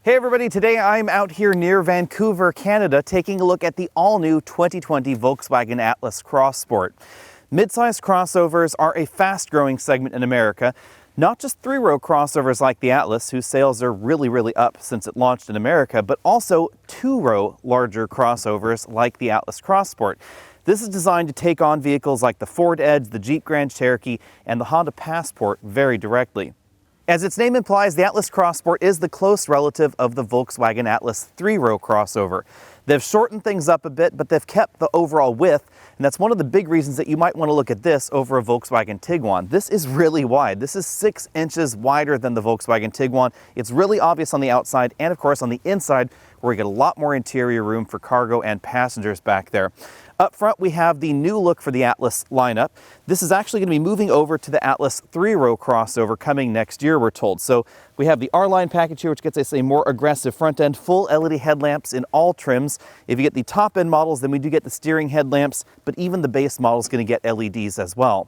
Hey everybody, today I'm out here near Vancouver, Canada, taking a look at the all-new 2020 Volkswagen Atlas Cross Sport. Mid-size crossovers are a fast-growing segment in America, not just three-row crossovers like the Atlas, whose sales are really up since it launched in America, but also two-row larger crossovers like the Atlas Cross Sport. This is designed to take on vehicles like the Ford Edge, the Jeep Grand Cherokee, and the Honda Passport very directly. As its name implies, the Atlas Cross Sport is the close relative of the Volkswagen Atlas three-row crossover. They've shortened things up a bit, but they've kept the overall width, and that's one of the big reasons that you might want to look at this over a Volkswagen Tiguan. This is really wide. This is 6 inches wider than the Volkswagen Tiguan. It's really obvious on the outside and, of course, on the inside, where we get a lot more interior room for cargo and passengers back there. Up front, we have the new look for the Atlas lineup. This is actually going to be moving over to the Atlas three-row crossover coming next year, we're told. So we have the R-Line package here, which gets us a more aggressive front end, full LED headlamps in all trims. If you get the top end models, then we do get the steering headlamps, but even the base model is going to get LEDs as well.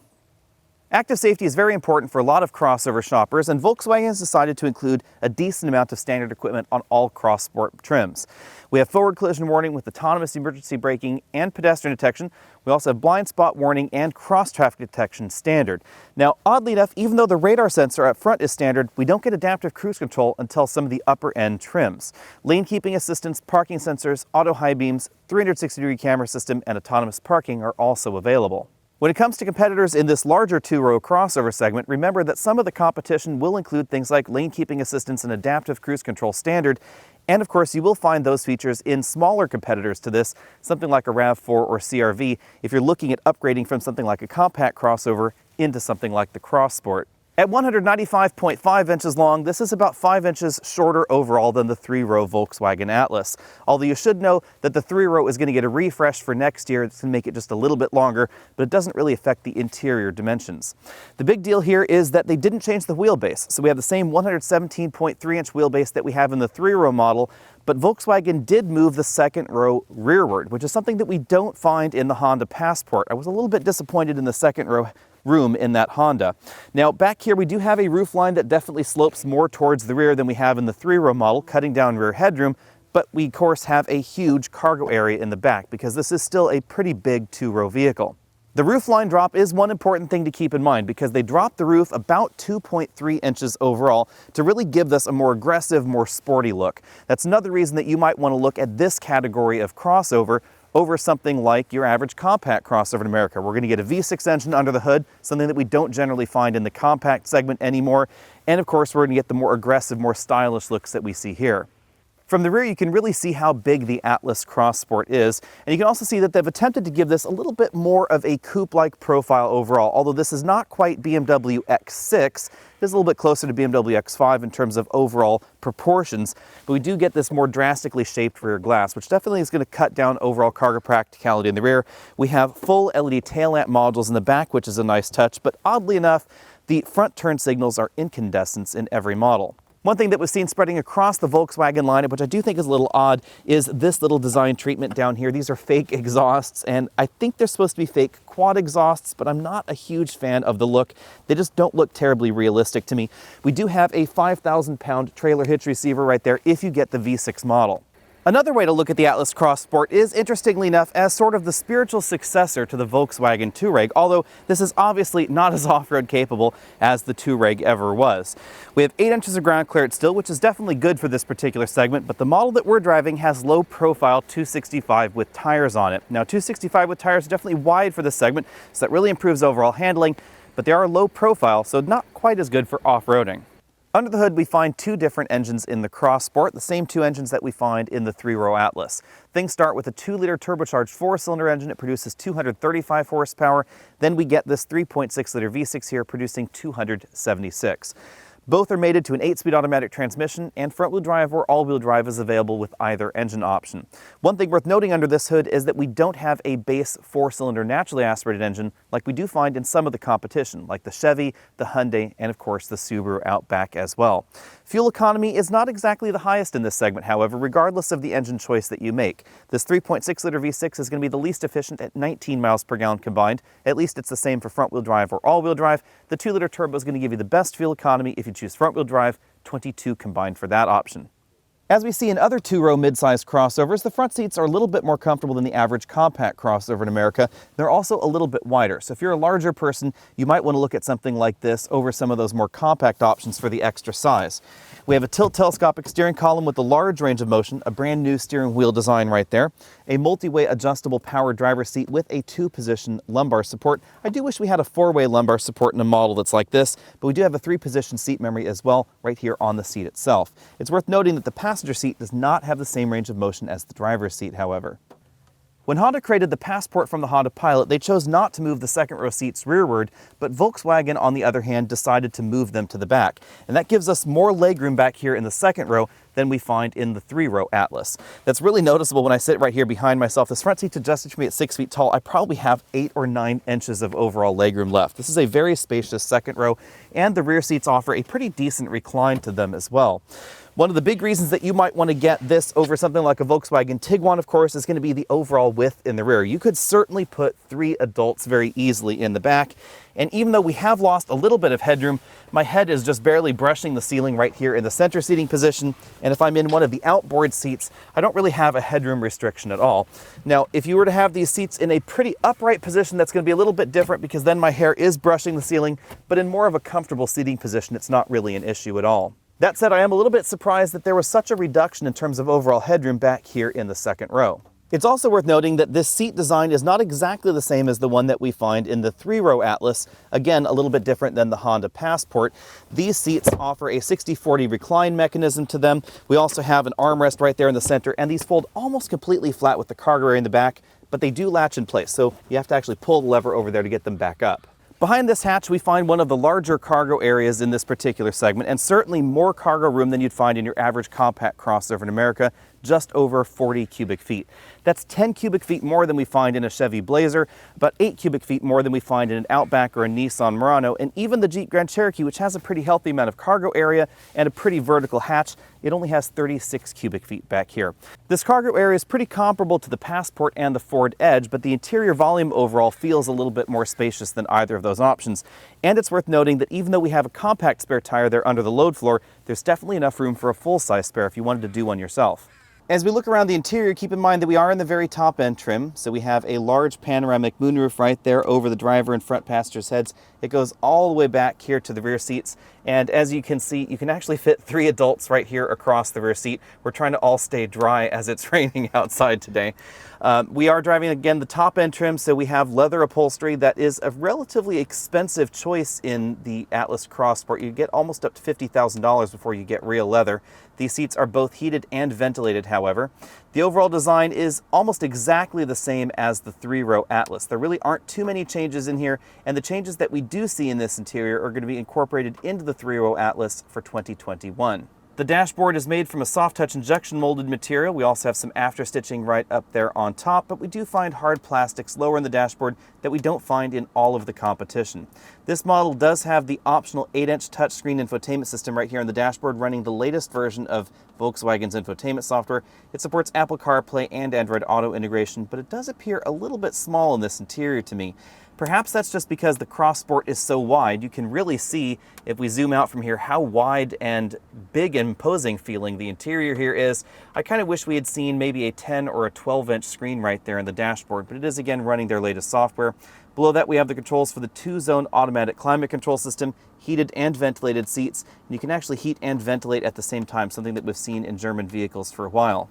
Active safety is very important for a lot of crossover shoppers, and Volkswagen has decided to include a decent amount of standard equipment on all Cross Sport trims. We have forward collision warning with autonomous emergency braking and pedestrian detection. We also have blind spot warning and cross traffic detection standard. Now, oddly enough, even though the radar sensor up front is standard, we don't get adaptive cruise control until some of the upper end trims. Lane keeping assistance, parking sensors, auto high beams, 360-degree camera system, and autonomous parking are also available. When it comes to competitors in this larger two-row crossover segment, remember that some of the competition will include things like lane keeping assistance and adaptive cruise control standard. And of course, you will find those features in smaller competitors to this, something like a RAV4 or CR-V, if you're looking at upgrading from something like a compact crossover into something like the Cross Sport. At 195.5 inches long, this is about 5 inches shorter overall than the three-row Volkswagen Atlas. Although you should know that the three-row is going to get a refresh for next year. It's going to make it just a little bit longer, but it doesn't really affect the interior dimensions. The big deal here is that they didn't change the wheelbase. So we have the same 117.3-inch wheelbase that we have in the three-row model, but Volkswagen did move the second row rearward, which is something that we don't find in the Honda Passport. I was a little bit disappointed in the second row room in that Honda. Now back here we do have a roof line that definitely slopes more towards the rear than we have in the three-row model, cutting down rear headroom, but we of course have a huge cargo area in the back because this is still a pretty big two-row vehicle. The roof line drop is one important thing to keep in mind because they dropped the roof about 2.3 inches overall to really give this a more aggressive, more sporty look. That's another reason that you might want to look at this category of crossover over something like your average compact crossover in America. We're going to get a V6 engine under the hood, something that we don't generally find in the compact segment anymore. And of course, we're going to get the more aggressive, more stylish looks that we see here. From the rear, you can really see how big the Atlas Cross Sport is, and you can also see that they've attempted to give this a little bit more of a coupe-like profile overall. Although this is not quite BMW X6, it is a little bit closer to BMW X5 in terms of overall proportions, but we do get this more drastically shaped rear glass, which definitely is going to cut down overall cargo practicality in the rear. We have full LED tail lamp modules in the back, which is a nice touch, but oddly enough, the front turn signals are incandescents in every model. One thing that was seen spreading across the Volkswagen lineup, which I do think is a little odd, is this little design treatment down here. These are fake exhausts, and I think they're supposed to be fake quad exhausts, but I'm not a huge fan of the look. They just don't look terribly realistic to me. We do have a 5,000-pound trailer hitch receiver right there if you get the V6 model. Another way to look at the Atlas Cross Sport is, interestingly enough, as sort of the spiritual successor to the Volkswagen Touareg, although this is obviously not as off-road capable as the Touareg ever was. We have 8 inches of ground clearance still, which is definitely good for this particular segment, but the model that we're driving has low-profile 265 with tires on it. Now, 265 with tires are definitely wide for this segment, so that really improves overall handling, but they are low profile, so not quite as good for off-roading. Under the hood, we find two different engines in the Cross Sport, the same two engines that we find in the three-row Atlas. Things start with a 2-liter turbocharged 4-cylinder engine. It produces 235 horsepower. Then we get this 3.6-liter V6 here producing 276. Both are mated to an 8-speed automatic transmission, and front-wheel drive or all-wheel drive is available with either engine option. One thing worth noting under this hood is that we don't have a base 4-cylinder naturally aspirated engine like we do find in some of the competition, like the Chevy, the Hyundai, and of course the Subaru Outback as well. Fuel economy is not exactly the highest in this segment, however, regardless of the engine choice that you make. This 3.6-liter V6 is going to be the least efficient at 19 miles per gallon combined. At least it's the same for front-wheel drive or all-wheel drive. The 2-liter turbo is going to give you the best fuel economy if you choose front-wheel drive, 22 combined for that option. As we see in other two-row mid-sized crossovers, the front seats are a little bit more comfortable than the average compact crossover in America. They're also a little bit wider. So if you're a larger person, you might want to look at something like this over some of those more compact options for the extra size. We have a tilt telescopic steering column with a large range of motion, a brand new steering wheel design right there, a multi-way adjustable power driver's seat with a 2-position lumbar support. I do wish we had a 4-way lumbar support in a model that's like this, but we do have a 3-position seat memory as well right here on the seat itself. It's worth noting that the passenger seat does not have the same range of motion as the driver's seat, however. When Honda created the Passport from the Honda Pilot, they chose not to move the second row seats rearward, but Volkswagen, on the other hand, decided to move them to the back. And that gives us more legroom back here in the second row than we find in the 3-row Atlas. That's really noticeable when I sit right here behind myself. This front seat's adjusted for me at 6 feet tall. I probably have 8 or 9 inches of overall legroom left. This is a very spacious second row, and the rear seats offer a pretty decent recline to them as well. One of the big reasons that you might want to get this over something like a Volkswagen Tiguan, of course, is going to be the overall width in the rear. You could certainly put 3 adults very easily in the back. And even though we have lost a little bit of headroom, my head is just barely brushing the ceiling right here in the center seating position. And if I'm in one of the outboard seats, I don't really have a headroom restriction at all. Now, if you were to have these seats in a pretty upright position, that's going to be a little bit different because then my hair is brushing the ceiling, but in more of a comfortable seating position, it's not really an issue at all. That said, I am a little bit surprised that there was such a reduction in terms of overall headroom back here in the second row. It's also worth noting that this seat design is not exactly the same as the one that we find in the 3-row Atlas. Again, a little bit different than the Honda Passport. These seats offer a 60/40 recline mechanism to them. We also have an armrest right there in the center, and these fold almost completely flat with the cargo area in the back, but they do latch in place, so you have to actually pull the lever over there to get them back up. Behind this hatch, we find one of the larger cargo areas in this particular segment, and certainly more cargo room than you'd find in your average compact crossover in America, just over 40 cubic feet. That's 10 cubic feet more than we find in a Chevy Blazer, about 8 cubic feet more than we find in an Outback or a Nissan Murano, and even the Jeep Grand Cherokee, which has a pretty healthy amount of cargo area and a pretty vertical hatch, it only has 36 cubic feet back here. This cargo area is pretty comparable to the Passport and the Ford Edge, but the interior volume overall feels a little bit more spacious than either of those options. And it's worth noting that even though we have a compact spare tire there under the load floor, there's definitely enough room for a full-size spare if you wanted to do one yourself. As we look around the interior, keep in mind that we are in the very top end trim, so we have a large panoramic moonroof right there over the driver and front passengers' heads. It goes all the way back here to the rear seats, and as you can see, you can actually fit 3 adults right here across the rear seat. We're trying to all stay dry as it's raining outside today. We are driving, again, the top end trim, so we have leather upholstery that is a relatively expensive choice in the Atlas Cross Sport. You get almost up to $50,000 before you get real leather. These seats are both heated and ventilated, however. The overall design is almost exactly the same as the 3-row Atlas. There really aren't too many changes in here, and the changes that we do see in this interior are going to be incorporated into the 3-row Atlas for 2021. The dashboard is made from a soft touch injection molded material. We also have some after stitching right up there on top, but we do find hard plastics lower in the dashboard that we don't find in all of the competition. This model does have the optional 8-inch touchscreen infotainment system right here on the dashboard, running the latest version of Volkswagen's infotainment software. It supports Apple CarPlay and Android Auto integration, but it does appear a little bit small in this interior to me. Perhaps that's just because the Cross Sport is so wide. You can really see, if we zoom out from here, how wide and big and imposing feeling the interior here is. I kind of wish we had seen maybe a 10 or a 12-inch screen right there in the dashboard, but it is again running their latest software. Below that, we have the controls for the 2-zone automatic climate control system, heated and ventilated seats, and you can actually heat and ventilate at the same time, something that we've seen in German vehicles for a while.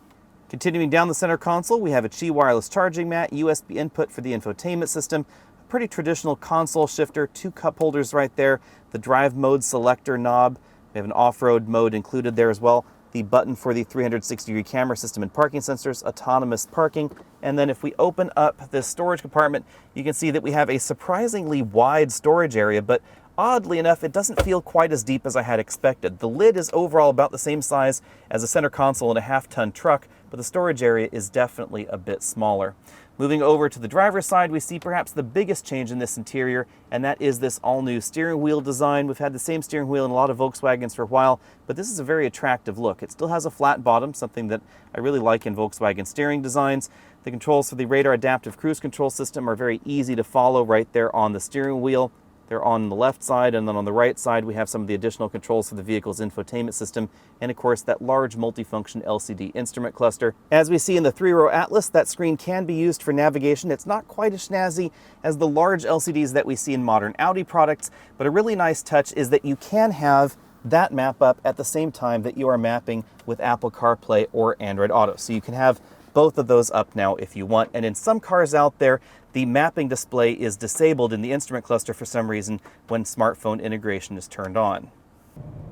Continuing down the center console, we have a Qi wireless charging mat, USB input for the infotainment system, pretty traditional console shifter, 2 cup holders right there, the drive mode selector knob. We have an off-road mode included there as well, the button for the 360-degree camera system and parking sensors, autonomous parking, and then if we open up this storage compartment, you can see that we have a surprisingly wide storage area, but oddly enough, it doesn't feel quite as deep as I had expected. The lid is overall about the same size as a center console in a half-ton truck, but the storage area is definitely a bit smaller. Moving over to the driver's side, we see perhaps the biggest change in this interior, and that is this all-new steering wheel design. We've had the same steering wheel in a lot of Volkswagens for a while, but this is a very attractive look. It still has a flat bottom, something that I really like in Volkswagen steering designs. The controls for the radar adaptive cruise control system are very easy to follow right there on the steering wheel. They're on the left side, and then on the right side we have some of the additional controls for the vehicle's infotainment system, and of course that large multifunction LCD instrument cluster. As we see in the 3-row Atlas, that screen can be used for navigation. It's not quite as snazzy as the large LCDs that we see in modern Audi products, but a really nice touch is that you can have that map up at the same time that you are mapping with Apple CarPlay or Android Auto. So you can have both of those up now if you want. And in some cars out there, the mapping display is disabled in the instrument cluster for some reason when smartphone integration is turned on.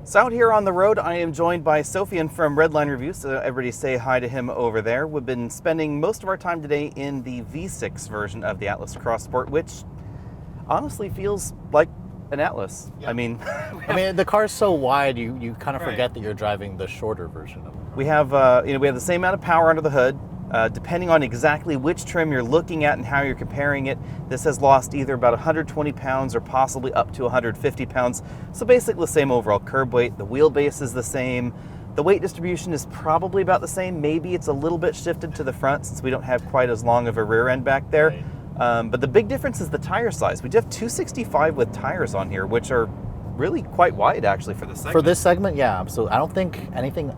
So out here on the road, I am joined by Sofian from Redline Reviews. So everybody say hi to him over there. We've been spending most of our time today in the V6 version of the Atlas Cross Sport, which honestly feels like an Atlas. Yeah. I mean, the car's so wide, you kind of forget that you're driving the shorter version of it. We have, we have the same amount of power under the hood. Depending on exactly which trim you're looking at and how you're comparing it, this has lost either about 120 pounds or possibly up to 150 pounds. So basically the same overall curb weight. The wheelbase is the same. The weight distribution is probably about the same. Maybe it's a little bit shifted to the front since we don't have quite as long of a rear end back there. Right. But the big difference is the tire size. We do have 265 with tires on here, which are really quite wide actually for this segment. For this segment, yeah, absolutely. I don't think anything,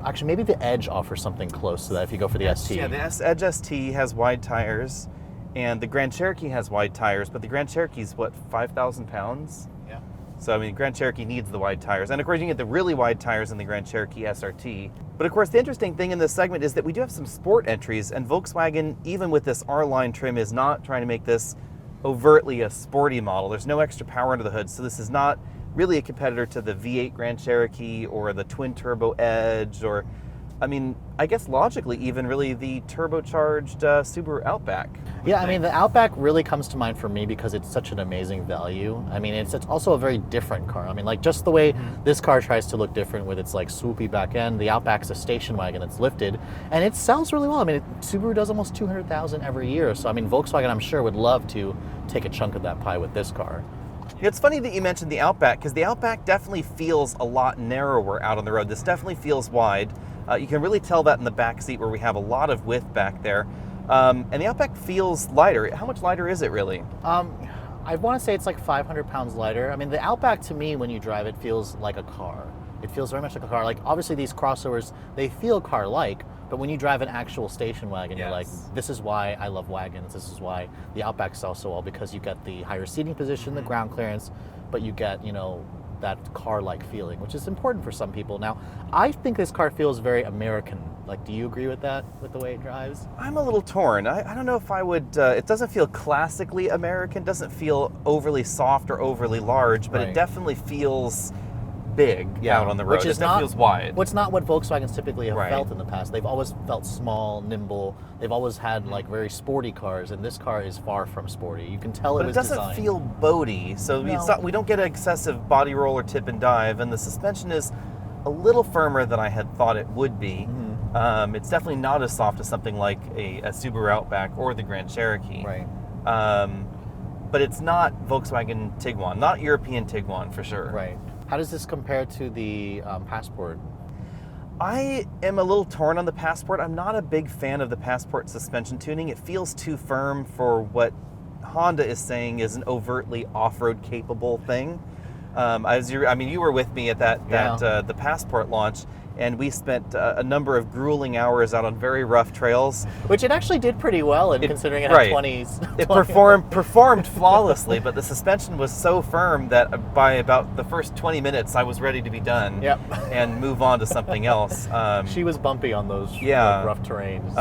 actually maybe the Edge offers something close to that if you go for the ST. Yeah, the Edge ST has wide tires and the Grand Cherokee has wide tires, but the Grand Cherokee's what, 5,000 pounds? Yeah. So I mean, Grand Cherokee needs the wide tires. And of course you can get the really wide tires in the Grand Cherokee SRT. But of course the interesting thing in this segment is that we do have some sport entries, and Volkswagen, even with this R-Line trim, is not trying to make this overtly a sporty model. There's no extra power under the hood, so this is not really a competitor to the V8 Grand Cherokee or the twin turbo Edge, or I mean, I guess logically even really the turbocharged Subaru Outback. Yeah, I mean the Outback really comes to mind for me because it's such an amazing value. I mean it's also a very different car. I mean like just the way this car tries to look different with its like swoopy back end. The Outback's a station wagon that's lifted and it sells really well. I mean Subaru does almost 200,000 every year, so I mean Volkswagen I'm sure would love to take a chunk of that pie with this car. It's funny that you mentioned the Outback, because the Outback definitely feels a lot narrower out on the road. This definitely feels wide. You can really tell that in the back seat where we have a lot of width back there. And the Outback feels lighter. How much lighter is it really? I want to say it's like 500 pounds lighter. I mean, the Outback to me, when you drive it, feels like a car. It feels very much like a car. Like obviously these crossovers, they feel car-like, but when you drive an actual station wagon, you're like, this is why I love wagons. This is why the Outback sells so well, because you get the higher seating position, the ground clearance, but you get, that car-like feeling, which is important for some people. Now, I think this car feels very American. Like, do you agree with that, with the way it drives? I'm a little torn. I don't know if I would, it doesn't feel classically American, doesn't feel overly soft or overly large, but it definitely feels big out on the road. Which is feels wide. What's not what Volkswagens typically have felt in the past. They've always felt small, nimble. They've always had like very sporty cars, and this car is far from sporty. You can tell it was designed. It doesn't feel boaty, so we don't get an excessive body roll or tip and dive, and the suspension is a little firmer than I had thought it would be. It's definitely not as soft as something like a Subaru Outback or the Grand Cherokee. Right. But it's not Volkswagen Tiguan, not European Tiguan for sure. Right. How does this compare to the Passport? I am a little torn on the Passport. I'm not a big fan of the Passport suspension tuning. It feels too firm for what Honda is saying is an overtly off-road capable thing. You were with me at the Passport launch, and we spent a number of grueling hours out on very rough trails. Which it actually did pretty well, considering it had 20s. It performed flawlessly, but the suspension was so firm that by about the first 20 minutes, I was ready to be done and move on to something else. She was bumpy on those rough terrains.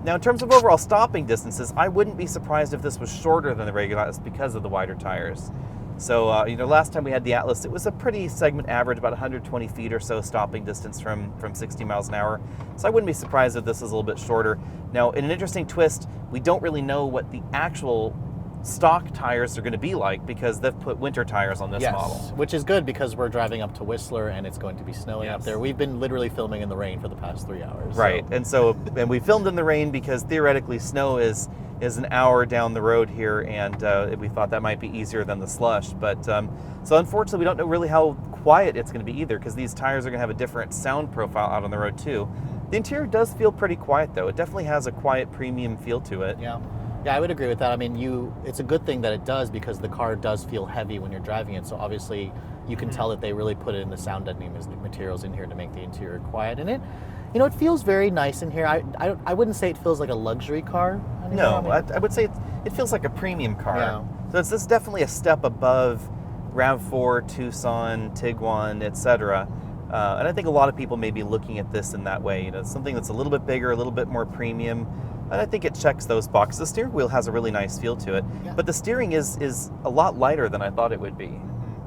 Now, in terms of overall stopping distances, I wouldn't be surprised if this was shorter than the regular Atlas because of the wider tires. So, last time we had the Atlas, it was a pretty segment average, about 120 feet or so stopping distance from 60 miles an hour. So I wouldn't be surprised if this is a little bit shorter. Now, in an interesting twist, we don't really know what the actual stock tires are going to be like because they've put winter tires on this model. Which is good because we're driving up to Whistler and it's going to be snowing up there. We've been literally filming in the rain for the past 3 hours. Right, and we filmed in the rain because theoretically snow is an hour down the road here, and we thought that might be easier than the slush. But so unfortunately, we don't know really how quiet it's going to be either, because these tires are going to have a different sound profile out on the road too. The interior does feel pretty quiet though. It definitely has a quiet premium feel to it. Yeah. Yeah, I would agree with that. I mean, it's a good thing that it does because the car does feel heavy when you're driving it. So obviously you can tell that they really put in the sound deadening materials in here to make the interior quiet. And it feels very nice in here. I wouldn't say it feels like a luxury car anymore. No, I would say it feels like a premium car. Yeah. So this is definitely a step above RAV4, Tucson, Tiguan, etc. And I think a lot of people may be looking at this in that way. Something that's a little bit bigger, a little bit more premium. And I think it checks those boxes. The steering wheel has a really nice feel to it. Yeah. But the steering is a lot lighter than I thought it would be.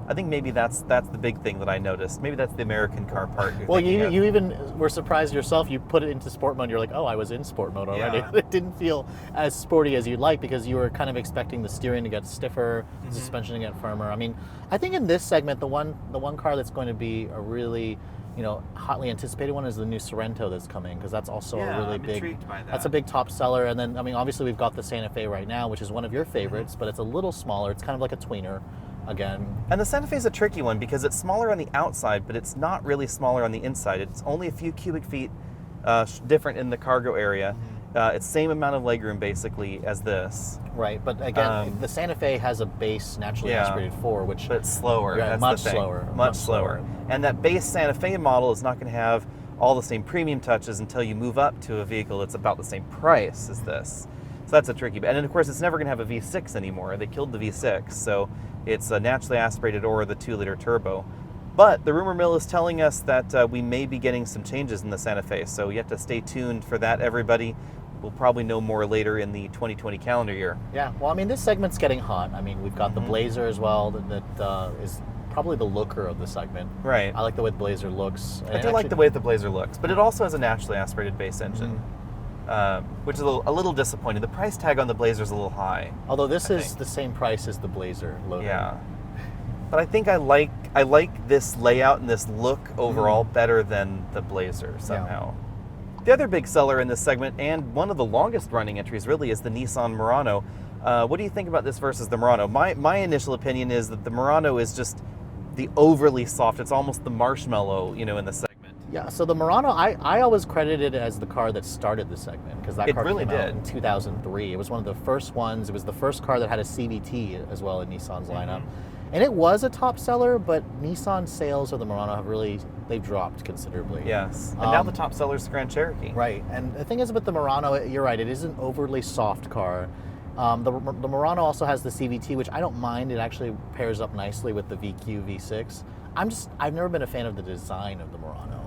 I think maybe that's the big thing that I noticed. Maybe that's the American car part. Well, you even were surprised yourself. You put it into sport mode. You're like, oh, I was in sport mode already. Yeah. It didn't feel as sporty as you'd like because you were kind of expecting the steering to get stiffer, the suspension to get firmer. I mean, I think in this segment, the one car that's going to be a really hotly anticipated one is the new Sorento that's coming, because that's also a really big. Intrigued by that. That's a big top seller. And then, I mean, obviously we've got the Santa Fe right now, which is one of your favorites, but it's a little smaller. It's kind of like a tweener. Again. And the Santa Fe is a tricky one because it's smaller on the outside, but it's not really smaller on the inside. It's only a few cubic feet different in the cargo area. It's same amount of legroom basically as this. Right, but again, the Santa Fe has a base naturally aspirated 4, which but it's slower. Yeah, That's much the thing. slower. Much slower. And that base Santa Fe model is not going to have all the same premium touches until you move up to a vehicle that's about the same price as this. So that's a tricky. And then of course, it's never going to have a V6 anymore. They killed the V6, so it's a naturally aspirated or the 2-liter turbo. But the rumor mill is telling us that we may be getting some changes in the Santa Fe, so you have to stay tuned for that, everybody. We'll probably know more later in the 2020 calendar year. Yeah, well, I mean, this segment's getting hot. I mean, we've got the Blazer as well that is probably the looker of the segment. Right. I like the way the Blazer looks. I do like the way the Blazer looks, but it also has a naturally aspirated base engine, which is a little disappointing. The price tag on the Blazer is a little high. Although this is the same price as the Blazer loaded. Yeah. But I think I like this layout and this look overall better than the Blazer somehow. The other big seller in this segment, and one of the longest running entries really, is the Nissan Murano. What do you think about this versus the Murano? My initial opinion is that the Murano is just the overly soft. It's almost the marshmallow, in the segment. Yeah, so the Murano, I always credited it as the car that started the segment, because that car really came out did. in 2003. It was one of the first ones. It was the first car that had a CVT as well in Nissan's lineup. And it was a top seller, but Nissan sales of the Murano they've dropped considerably. Yes, and now the top seller is the Grand Cherokee. Right, and the thing is with the Murano, you're right, it is an overly soft car. The Murano also has the CVT, which I don't mind. It actually pairs up nicely with the VQ V6. I've never been a fan of the design of the Murano.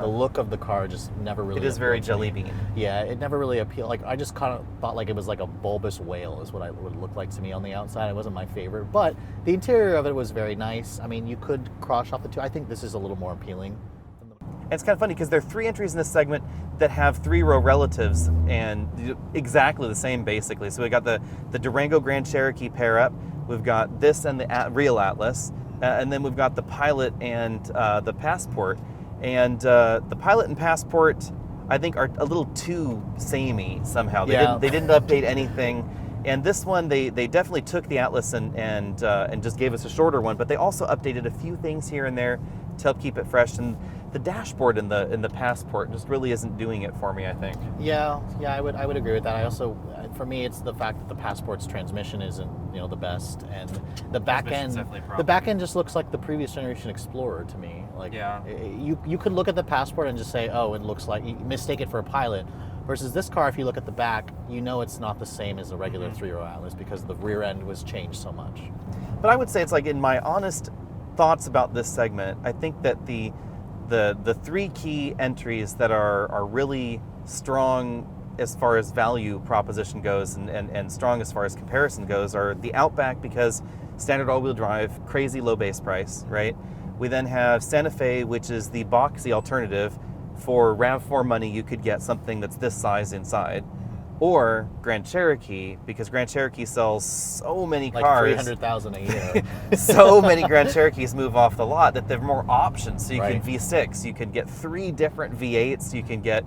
The look of the car just never really. It is very appealed to me. jelly bean. Yeah, it never really appealed. Like, I just kind of thought like it was like a bulbous whale is what it would look like to me on the outside. It wasn't my favorite, but the interior of it was very nice. I mean, you could cross off the two. I think this is a little more appealing. And it's kind of funny because there are 3 entries in this segment that have 3-row relatives and exactly the same basically. So we got the Durango Grand Cherokee pair up. We've got this and the real Atlas, and then we've got the Pilot and the Passport. And the Pilot and Passport, I think, are a little too samey somehow. They didn't update anything. And this one, they definitely took the Atlas and just gave us a shorter one, but they also updated a few things here and there to help keep it fresh. And the dashboard in the Passport just really isn't doing it for me, I think. Yeah, I would agree with that. I also, for me, it's the fact that the Passport's transmission isn't the best, and the back end just looks like the previous generation Explorer to me. Like, you could look at the Passport and just say, oh, it looks like, you mistake it for a Pilot. Versus this car, if you look at the back, it's not the same as a regular 3-row Atlas because the rear end was changed so much. But I would say it's like, in my honest thoughts about this segment, I think that the 3 key entries that are really strong as far as value proposition goes and strong as far as comparison goes are the Outback, because standard all-wheel drive, crazy low base price, right? We then have Santa Fe, which is the boxy alternative. For RAV4 money, you could get something that's this size inside. Or Grand Cherokee, because Grand Cherokee sells so many like cars. 300,000 a year. So many Grand Cherokees move off the lot that there are more options. So you Right. can V6, you can get 3 different V8s, you can get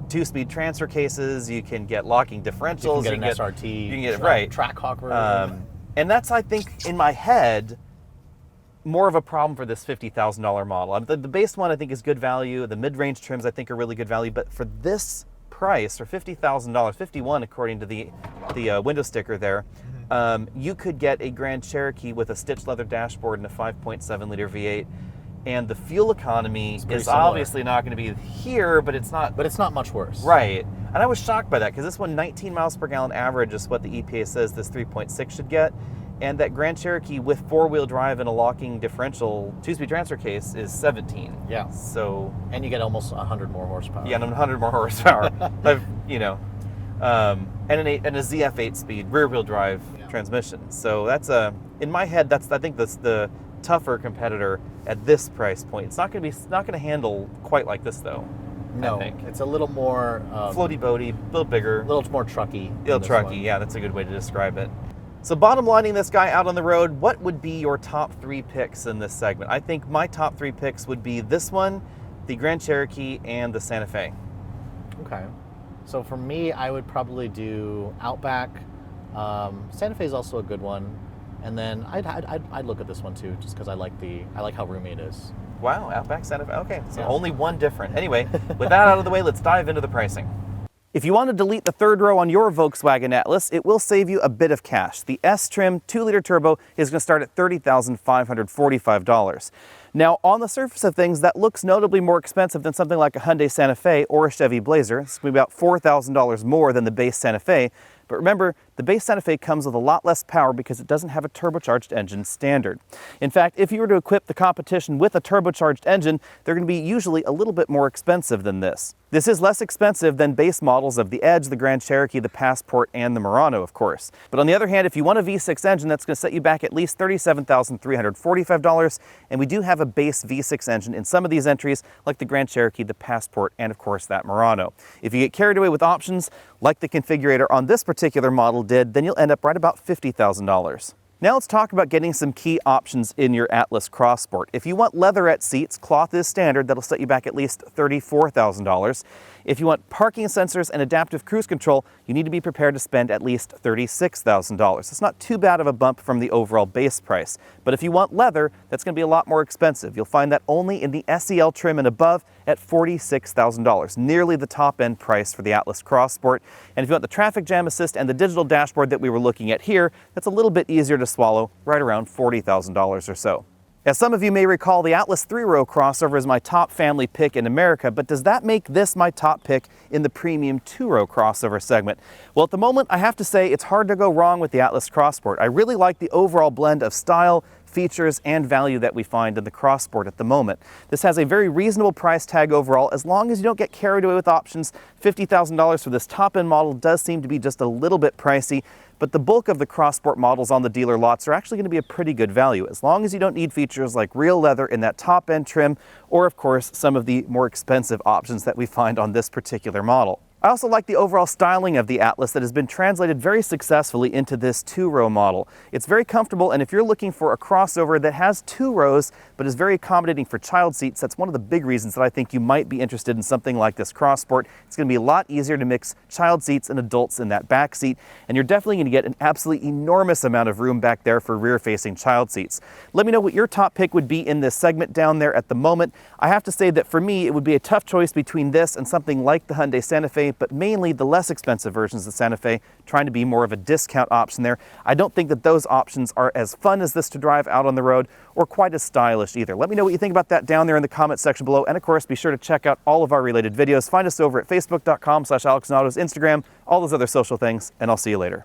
2-speed transfer cases, you can get locking differentials. You can get an SRT, you can get right. Trackhawk version. And that's, I think, in my head, more of a problem for this $50,000 model. The base one, I think, is good value. The mid-range trims, I think, are really good value. But for this price, or $50,000, 51 according to the window sticker there, you could get a Grand Cherokee with a stitched leather dashboard and a 5.7 liter V8. And the fuel economy is obviously not going to be here, but it's not. But it's not much worse. Right. And I was shocked by that, because this one, 19 miles per gallon average is what the EPA says this 3.6 should get. And that Grand Cherokee with four-wheel drive and a locking differential two-speed transfer case is 17. Yeah. So. And you get almost 100 more horsepower. Yeah, 100 more horsepower. You know, and a ZF 8-speed rear-wheel drive transmission. So that's in my head, I think that's the tougher competitor at this price point. It's not going to handle quite like this though. No, I think it's a little more floaty boaty, a little bigger, a little more trucky. Yeah, that's a good way to describe it. So bottom lining this guy out on the road, what would be your top 3 picks in this segment? I think my top 3 picks would be this one, the Grand Cherokee, and the Santa Fe. Okay. So for me, I would probably do Outback. Santa Fe is also a good one, and then I'd look at this one too, just because I like how roomy it is. Wow, Outback, Santa Fe. Okay, so only one different. Anyway, with that out of the way, let's dive into the pricing. If you want to delete the third row on your Volkswagen Atlas, it will save you a bit of cash. The S-Trim 2-liter turbo is going to start at $30,545. Now, on the surface of things, that looks notably more expensive than something like a Hyundai Santa Fe or a Chevy Blazer. It's going to be about $4,000 more than the base Santa Fe. But remember, the base Santa Fe comes with a lot less power because it doesn't have a turbocharged engine standard. In fact, if you were to equip the competition with a turbocharged engine, they're going to be usually a little bit more expensive than this. This is less expensive than base models of the Edge, the Grand Cherokee, the Passport, and the Murano, of course. But on the other hand, if you want a V6 engine, that's going to set you back at least $37,345, and we do have a base V6 engine in some of these entries, like the Grand Cherokee, the Passport, and of course that Murano. If you get carried away with options, like the configurator on this particular model did, then you'll end up right about $50,000. Now let's talk about getting some key options in your Atlas Cross Sport. If you want leatherette seats, cloth is standard. That'll set you back at least $34,000. If you want parking sensors and adaptive cruise control, you need to be prepared to spend at least $36,000. It's not too bad of a bump from the overall base price. But if you want leather, that's going to be a lot more expensive. You'll find that only in the SEL trim and above at $46,000, nearly the top end price for the Atlas Cross Sport. And if you want the traffic jam assist and the digital dashboard that we were looking at here, that's a little bit easier to swallow, right around $40,000 or so. As some of you may recall, the Atlas 3-row crossover is my top family pick in America, but does that make this my top pick in the premium 2-row crossover segment? Well, at the moment, I have to say it's hard to go wrong with the Atlas Cross Sport. I really like the overall blend of style, features, and value that we find in the Cross Sport at the moment. This has a very reasonable price tag overall, as long as you don't get carried away with options. $50,000 for this top-end model does seem to be just a little bit pricey, but the bulk of the Cross Sport models on the dealer lots are actually going to be a pretty good value, as long as you don't need features like real leather in that top-end trim, or of course some of the more expensive options that we find on this particular model. I also like the overall styling of the Atlas that has been translated very successfully into this 2-row model. It's very comfortable, and if you're looking for a crossover that has 2 rows but is very accommodating for child seats, that's one of the big reasons that I think you might be interested in something like this Cross Sport. It's going to be a lot easier to mix child seats and adults in that back seat, and you're definitely going to get an absolutely enormous amount of room back there for rear-facing child seats. Let me know what your top pick would be in this segment down there at the moment. I have to say that for me, it would be a tough choice between this and something like the Hyundai Santa Fe, but mainly the less expensive versions of the Santa Fe, trying to be more of a discount option there. I don't think that those options are as fun as this to drive out on the road, or quite as stylish either. Let me know what you think about that down there in the comment section below, and of course be sure to check out all of our related videos. Find us over at facebook.com/AlexandAutos, Instagram, all those other social things, and I'll see you later.